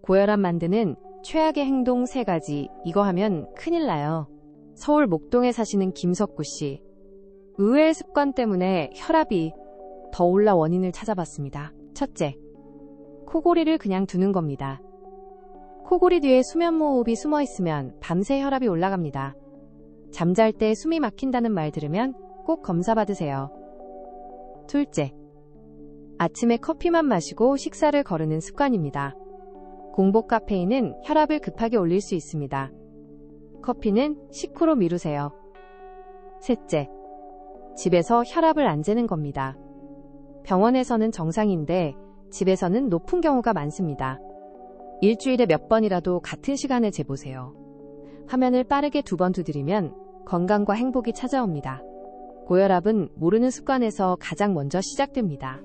고혈압 만드는 최악의 행동 3가지. 이거 하면 큰일 나요. 서울 목동에 사시는 김석구 씨. 의외의 습관 때문에 혈압이 더 올라 원인을 찾아봤습니다. 첫째, 코골이를 그냥 두는 겁니다. 코골이 뒤에 수면무호흡이 숨어 있으면 밤새 혈압이 올라갑니다. 잠잘 때 숨이 막힌다는 말 들으면 꼭 검사 받으세요. 둘째, 아침에 커피만 마시고 식사를 거르는 습관입니다. 공복 카페인은 혈압을 급하게 올릴 수 있습니다. 커피는 식후로 미루세요. 셋째, 집에서 혈압을 안 재는 겁니다. 병원에서는 정상인데 집에서는 높은 경우가 많습니다. 일주일에 몇 번이라도 같은 시간에 재보세요. 화면을 빠르게 2번 두드리면 건강과 행복이 찾아옵니다. 고혈압은 모르는 습관에서 가장 먼저 시작됩니다.